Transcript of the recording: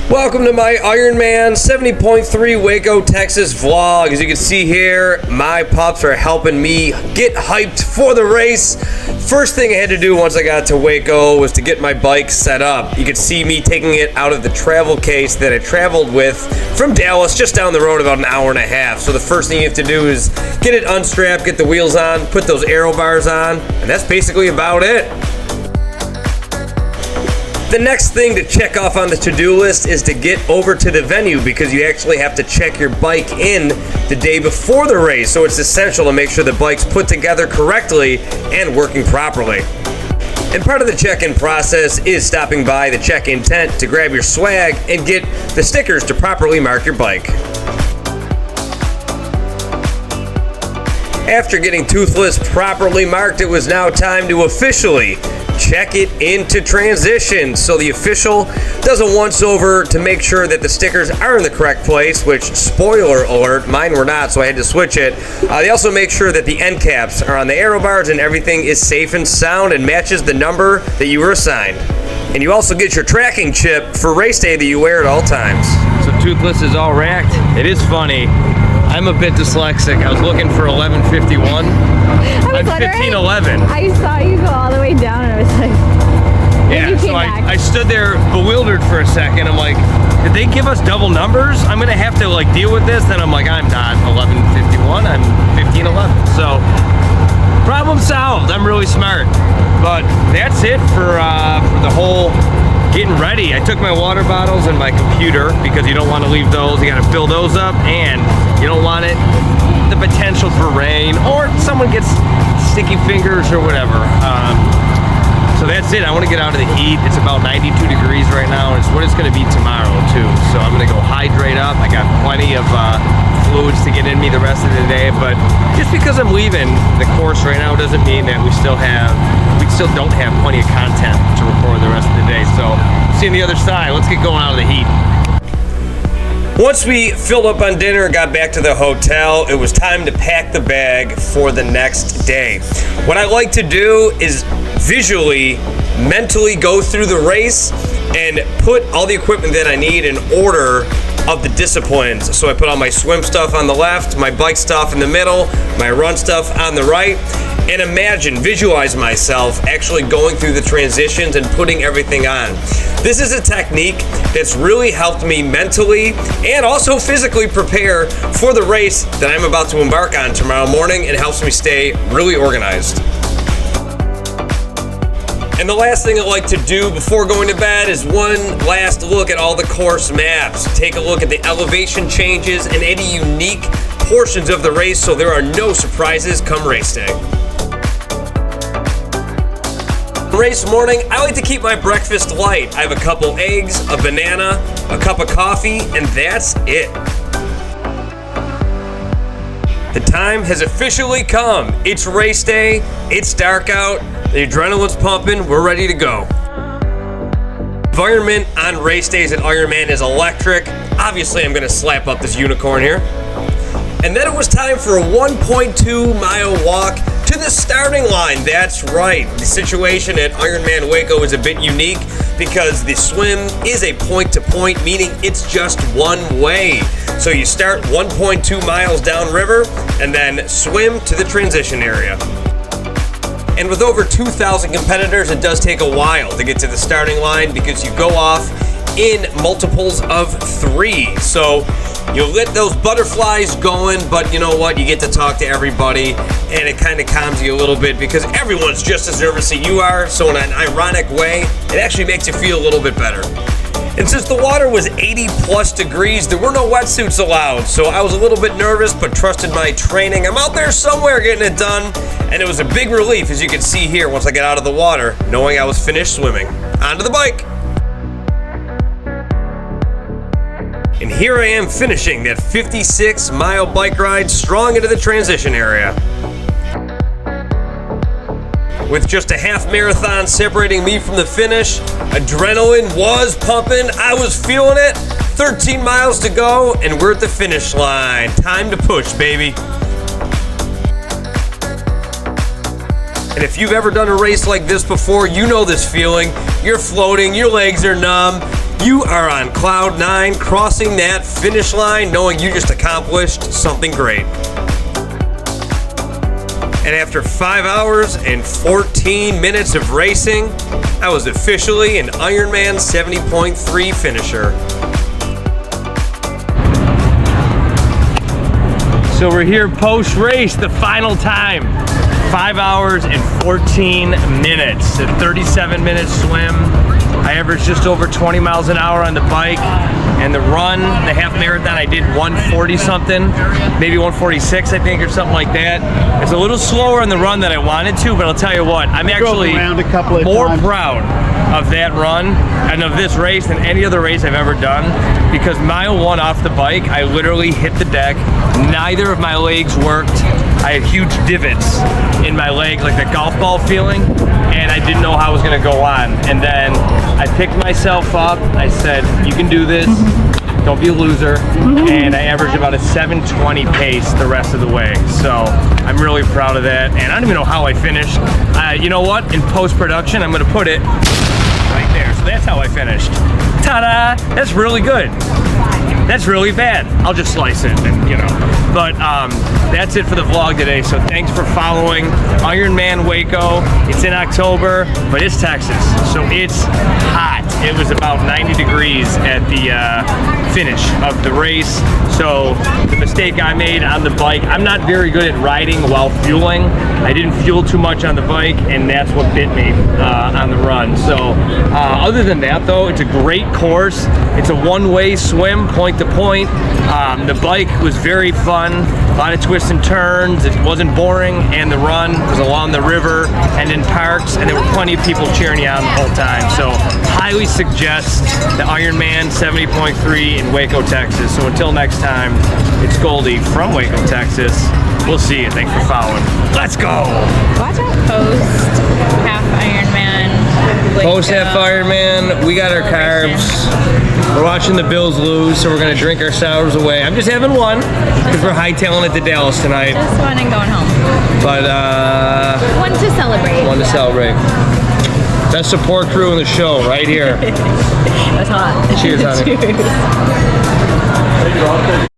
Welcome to my Ironman 70.3 Waco, Texas vlog. As you can see here, my pups are helping me get hyped for the race. First thing I had to do once I got to Waco was to get my bike set up. You can see me taking it out of the travel case that I traveled with from Dallas, just down the road about an hour and a half. So the first thing you have to do is get it unstrapped, get the wheels on, put those aero bars on, and that's basically about it. The next thing to check off on the to-do list is to get over to the venue, because you actually have to check your bike in the day before the race. So it's essential to make sure the bike's put together correctly and working properly. And part of the check-in process is stopping by the check-in tent to grab your swag and get the stickers to properly mark your bike. After getting Toothless properly marked, it was now time to officially check it into transition. So the official does a once-over to make sure that the stickers are in the correct place, which, spoiler alert, mine were not, so I had to switch it. They also make sure that the end caps are on the aero bars and everything is safe and sound and matches the number that you were assigned. And you also get your tracking chip for race day that you wear at all times. So Toothless is all racked. It is funny. I'm a bit dyslexic. I was looking for 11:51. I'm 15:11. I saw you go all the way down and I was like, yeah, so I stood there bewildered for a second. I'm like, did they give us double numbers? I'm gonna have to like deal with this. Then I'm like, I'm not 11:51, I'm 15:11. So problem solved. I'm really smart. But that's it for the whole getting ready. I took my water bottles and my computer because you don't want to leave those. You got to fill those up, and you don't want the potential for rain or someone gets sticky fingers or whatever. So that's it. I want to get out of the heat. It's about 92 degrees right now, and it's what it's going to be tomorrow too. So I'm going to go hydrate up. I got plenty of fluids to get in me the rest of the day, but just because I'm leaving the course right now doesn't mean that we still don't have plenty of content to record the rest of the day. So see you on the other side. Let's get going out of the heat. Once we filled up on dinner and got back to the hotel, it was time to pack the bag for the next day. What I like to do is visually, mentally go through the race and put all the equipment that I need in order of the disciplines. So I put all my swim stuff on the left, my bike stuff in the middle, my run stuff on the right, and visualize myself actually going through the transitions and putting everything on. This is a technique that's really helped me mentally and also physically prepare for the race that I'm about to embark on tomorrow morning, and helps me stay really organized. And the last thing I like to do before going to bed is one last look at all the course maps. Take a look at the elevation changes and any unique portions of the race so there are no surprises come race day. Race morning, I like to keep my breakfast light. I have a couple eggs, a banana, a cup of coffee, and that's it. The time has officially come. It's race day, it's dark out, the adrenaline's pumping, we're ready to go. Environment on race days at Ironman is electric. Obviously, I'm gonna slap up this unicorn here. And then it was time for a 1.2 mile walk to the starting line. That's right. The situation at Ironman Waco is a bit unique because the swim is a point-to-point, meaning it's just one way. So you start 1.2 miles downriver and then swim to the transition area. And with over 2,000 competitors, it does take a while to get to the starting line because you go off in multiples of 3. So you'll get those butterflies going, but you know what? You get to talk to everybody, and it kind of calms you a little bit because everyone's just as nervous as you are. So in an ironic way, it actually makes you feel a little bit better. And since the water was 80 plus degrees, there were no wetsuits allowed. So I was a little bit nervous, but trusted my training. I'm out there somewhere getting it done. And it was a big relief, as you can see here, once I got out of the water, knowing I was finished swimming. Onto the bike. And here I am finishing that 56-mile bike ride strong into the transition area. With just a half marathon separating me from the finish, adrenaline was pumping, I was feeling it. 13 miles to go, and we're at the finish line. Time to push, baby. And if you've ever done a race like this before, you know this feeling. You're floating, your legs are numb, You are on cloud 9, crossing that finish line, knowing you just accomplished something great. And after 5 hours and 14 minutes of racing, I was officially an Ironman 70.3 finisher. So we're here post-race, the final time. 5 hours and 14 minutes, a 37-minute swim. I averaged just over 20 miles an hour on the bike, and the run, the half marathon, I did 140 something, maybe 146 I think, or something like that. It's a little slower in the run than I wanted to, but I'll tell you what, I'm actually more proud of that run and of this race than any other race I've ever done, because mile 1 off the bike, I literally hit the deck. Neither of my legs worked. I had huge divots in my leg, like the golf ball feeling, and I didn't know how I was gonna go on. And then I picked myself up. I said, you can do this. Don't be a loser. And I averaged about a 7:20 pace the rest of the way. So I'm really proud of that. And I don't even know how I finished. You know what? In post-production, I'm gonna put it right there. So that's how I finished. Ta-da! That's really good. That's really bad. I'll just slice it and, you know. But that's it for the vlog today. So thanks for following Ironman Waco. It's in October, but it's Texas, so it's hot. It was about 90 degrees at the finish of the race. So the mistake I made on the bike, I'm not very good at riding while fueling. I didn't fuel too much on the bike, and that's what bit me on the run. So other than that though, it's a great course. It's a one-way swim, point to point. The bike was very fun, a lot of twists and turns. It wasn't boring, and the run was along the river and in parks, and there were plenty of people cheering you on the whole time. So highly suggest the Ironman 70.3 in Waco, Texas. So until next time, it's Goldie from Waco, Texas. We'll see you. Thanks for following. Let's go. Watch out post half Ironman. Post half Ironman, we got our carbs. We're watching the Bills lose, so we're gonna drink our sours away. I'm just having one because we're hightailing it to Dallas tonight. Just one and going home. But one to celebrate. One to celebrate. Best support crew in the show right here. That's hot. Cheers, honey. Cheers.